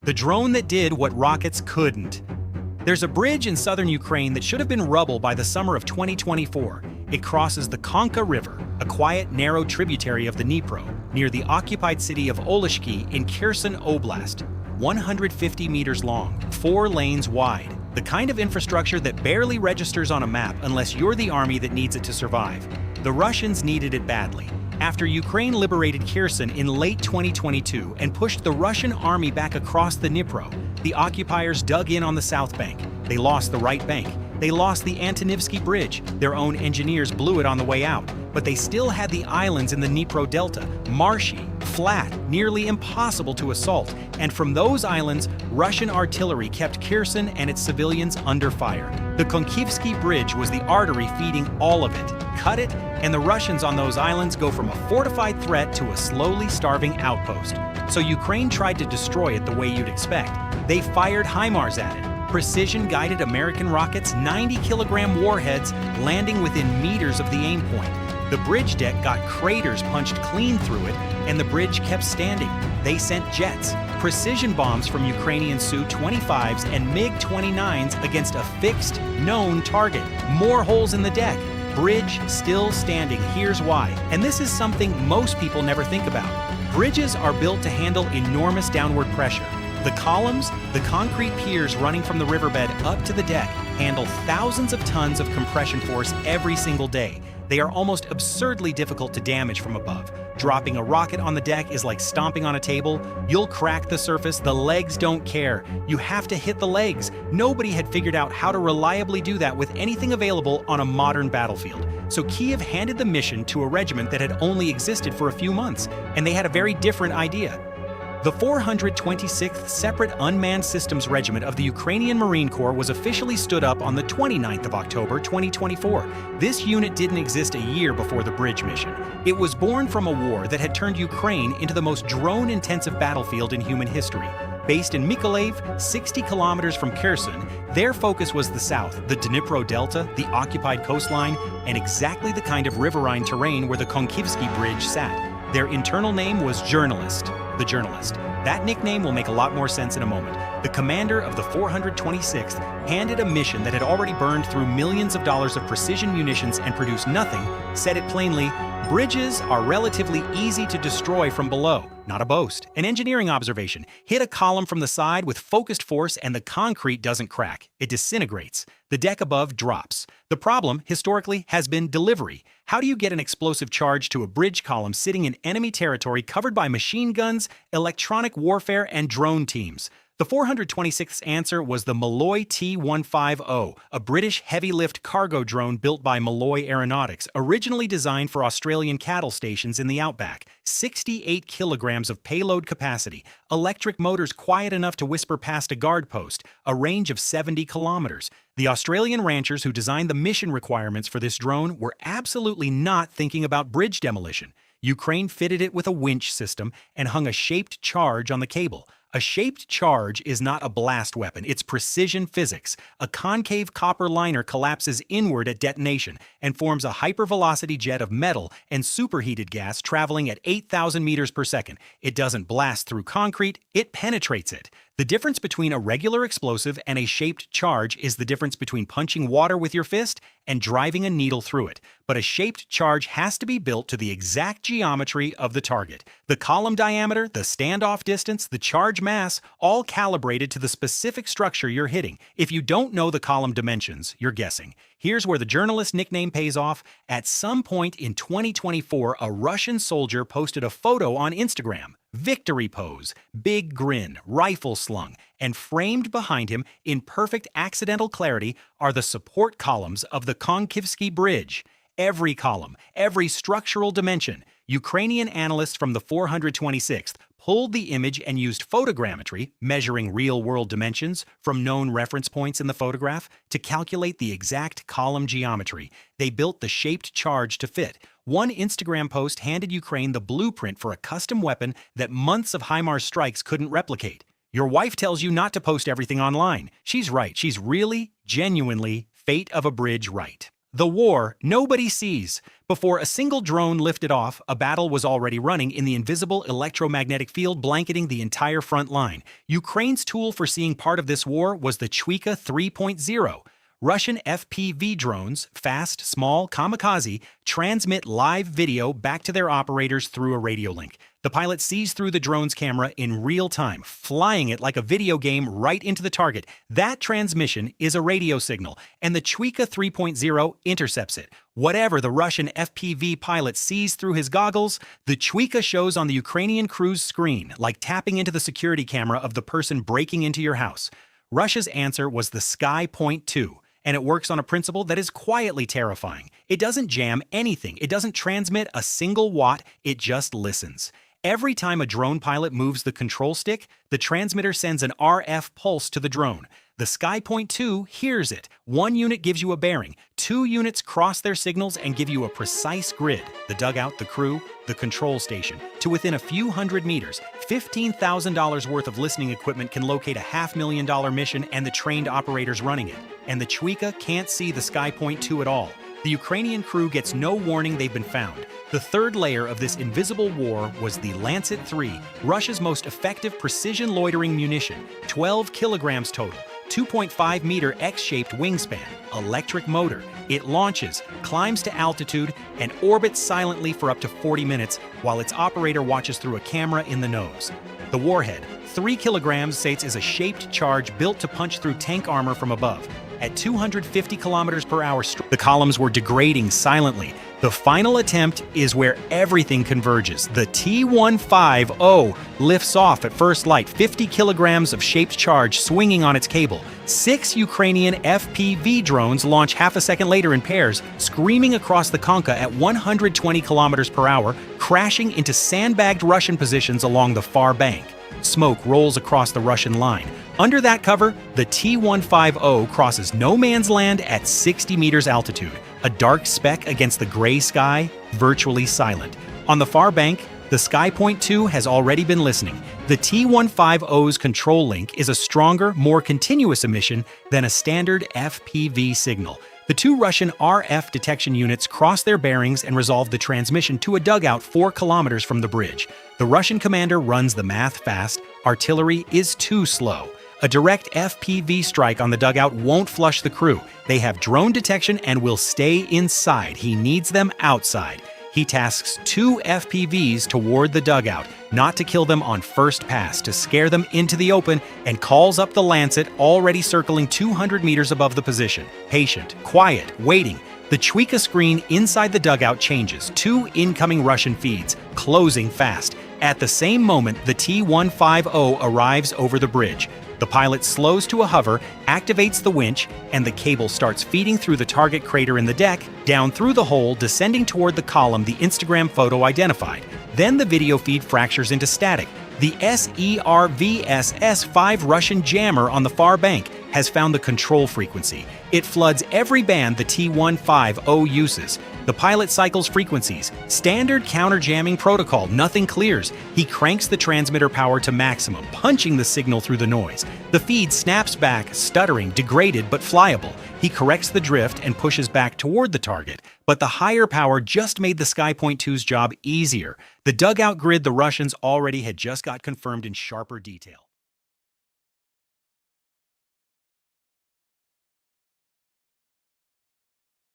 the drone that did what rockets couldn't. There's a bridge in southern Ukraine that should have been rubble by the summer of 2024. It crosses the Konka River, a quiet, narrow tributary of the Dnipro, near the occupied city of Oleshki in Kherson Oblast. 150 meters long, 4 lanes wide. The kind of infrastructure that barely registers on a map unless you're the army that needs it to survive. The Russians needed it badly. After Ukraine liberated Kherson in late 2022 and pushed the Russian army back across the Dnipro, the occupiers dug in on the south bank. They lost the right bank. They lost the Antonivsky Bridge. Their own engineers blew it on the way out. But they still had the islands in the Dnipro Delta, marshy, flat, nearly impossible to assault. And from those islands, Russian artillery kept Kherson and its civilians under fire. The Konkivsky Bridge was the artery feeding all of it. Cut it, and the Russians on those islands go from a fortified threat to a slowly starving outpost. So Ukraine tried to destroy it the way you'd expect. They fired HIMARS at it. Precision-guided American rockets, 90-kilogram warheads, landing within meters of the aim point. The bridge deck got craters punched clean through it, and the bridge kept standing. They sent jets, precision bombs from Ukrainian Su-25s and MiG-29s against a fixed, known target. More holes in the deck. Bridge still standing. Here's why. And this is something most people never think about. Bridges are built to handle enormous downward pressure. The columns, the concrete piers running from the riverbed up to the deck, handle thousands of tons of compression force every single day. They are almost absurdly difficult to damage from above. Dropping a rocket on the deck is like stomping on a table. You'll crack the surface, the legs don't care. You have to hit the legs. Nobody had figured out how to reliably do that with anything available on a modern battlefield. So Kiev handed the mission to a regiment that had only existed for a few months, and they had a very different idea. The 426th Separate Unmanned Systems Regiment of the Ukrainian Marine Corps was officially stood up on the 29th of October 2024. This unit didn't exist a year before the bridge mission. It was born from a war that had turned Ukraine into the most drone-intensive battlefield in human history. Based in Mykolaiv, 60 kilometers from Kherson, their focus was the south, the Dnipro Delta, the occupied coastline, and exactly the kind of riverine terrain where the Konkivsky Bridge sat. Their internal name was Journalist. The Journalist. That nickname will make a lot more sense in a moment. The commander of the 426th handed a mission that had already burned through millions of dollars of precision munitions and produced nothing, said it plainly, bridges are relatively easy to destroy from below. Not a boast. An engineering observation. Hit a column from the side with focused force and the concrete doesn't crack. It disintegrates. The deck above drops. The problem, historically, has been delivery. How do you get an explosive charge to a bridge column sitting in enemy territory covered by machine guns, electronic warfare, and drone teams? The 426th answer was the Malloy T-150, a British heavy-lift cargo drone built by Malloy Aeronautics, originally designed for Australian cattle stations in the outback. 68 kilograms of payload capacity, electric motors quiet enough to whisper past a guard post, a range of 70 kilometers. The Australian ranchers who designed the mission requirements for this drone were absolutely not thinking about bridge demolition. Ukraine fitted it with a winch system and hung a shaped charge on the cable. A shaped charge is not a blast weapon, it's precision physics. A concave copper liner collapses inward at detonation and forms a hypervelocity jet of metal and superheated gas traveling at 8,000 meters per second. It doesn't blast through concrete, it penetrates it. The difference between a regular explosive and a shaped charge is the difference between punching water with your fist and driving a needle through it. But a shaped charge has to be built to the exact geometry of the target. The column diameter, the standoff distance, the charge mass, all calibrated to the specific structure you're hitting. If you don't know the column dimensions, you're guessing. Here's where the Journalist nickname pays off. At some point in 2024, a Russian soldier posted a photo on Instagram. Victory pose, big grin, rifle slung, and framed behind him in perfect accidental clarity are the support columns of the Konkivsky Bridge. Every column, every structural dimension. Ukrainian analysts from the 426th pulled the image and used photogrammetry, measuring real-world dimensions from known reference points in the photograph, to calculate the exact column geometry. They built the shaped charge to fit. One Instagram post handed Ukraine the blueprint for a custom weapon that months of HIMARS strikes couldn't replicate. Your wife tells you not to post everything online. She's right. She's really, genuinely, fate of a bridge right. The war nobody sees. Before a single drone lifted off, a battle was already running in the invisible electromagnetic field blanketing the entire front line. Ukraine's tool for seeing part of this war was the Chuika 3.0. Russian FPV drones, fast, small, kamikaze, transmit live video back to their operators through a radio link. The pilot sees through the drone's camera in real time, flying it like a video game right into the target. That transmission is a radio signal, and the Chuika 3.0 intercepts it. Whatever the Russian FPV pilot sees through his goggles, the Chuika shows on the Ukrainian crew's screen, like tapping into the security camera of the person breaking into your house. Russia's answer was the Sky Point 2. And it works on a principle that is quietly terrifying. It doesn't jam anything. It doesn't transmit a single watt. It just listens. Every time a drone pilot moves the control stick, the transmitter sends an RF pulse to the drone. The SkyPoint 2 hears it. One unit gives you a bearing. 2 units cross their signals and give you a precise grid. The dugout, the crew, the control station. To within a few hundred meters, $15,000 worth of listening equipment can locate a $500,000 mission and the trained operators running it. And the Chuika can't see the SkyPoint 2 at all. The Ukrainian crew gets no warning they've been found. The third layer of this invisible war was the Lancet 3, Russia's most effective precision loitering munition, 12 kilograms total, 2.5-meter X-shaped wingspan, electric motor. It launches, climbs to altitude, and orbits silently for up to 40 minutes while its operator watches through a camera in the nose. The warhead, 3 kilograms, states is a shaped charge built to punch through tank armor from above. At 250 kilometers per hour, the columns were degrading silently. The final attempt is where everything converges. The T-150 lifts off at first light, 50 kilograms of shaped charge swinging on its cable. 6 Ukrainian FPV drones launch half a second later in pairs, screaming across the Konka at 120 kilometers per hour, crashing into sandbagged Russian positions along the far bank. Smoke rolls across the Russian line. Under that cover, the T-150 crosses no man's land at 60 meters altitude, a dark speck against the gray sky, virtually silent. On the far bank, the SkyPoint 2 has already been listening. The T-150's control link is a stronger, more continuous emission than a standard FPV signal. The 2 Russian RF detection units cross their bearings and resolve the transmission to a dugout 4 kilometers from the bridge. The Russian commander runs the math fast. Artillery is too slow. A direct FPV strike on the dugout won't flush the crew. They have drone detection and will stay inside. He needs them outside. He tasks 2 FPVs to ward the dugout, not to kill them on first pass, to scare them into the open, and calls up the Lancet already circling 200 meters above the position. Patient, quiet, waiting. The Chuika screen inside the dugout changes. 2 incoming Russian feeds, closing fast. At the same moment, the T-150 arrives over the bridge. The pilot slows to a hover, activates the winch, and the cable starts feeding through the target crater in the deck, down through the hole, descending toward the column the Instagram photo identified. Then the video feed fractures into static. The SERVS-S5 Russian jammer on the far bank has found the control frequency. It floods every band the T-150 uses. The pilot cycles frequencies. Standard counter-jamming protocol, nothing clears. He cranks the transmitter power to maximum, punching the signal through the noise. The feed snaps back, stuttering, degraded but flyable. He corrects the drift and pushes back toward the target. But the higher power just made the SkyPoint 2's job easier. The dugout grid the Russians already had just got confirmed in sharper detail.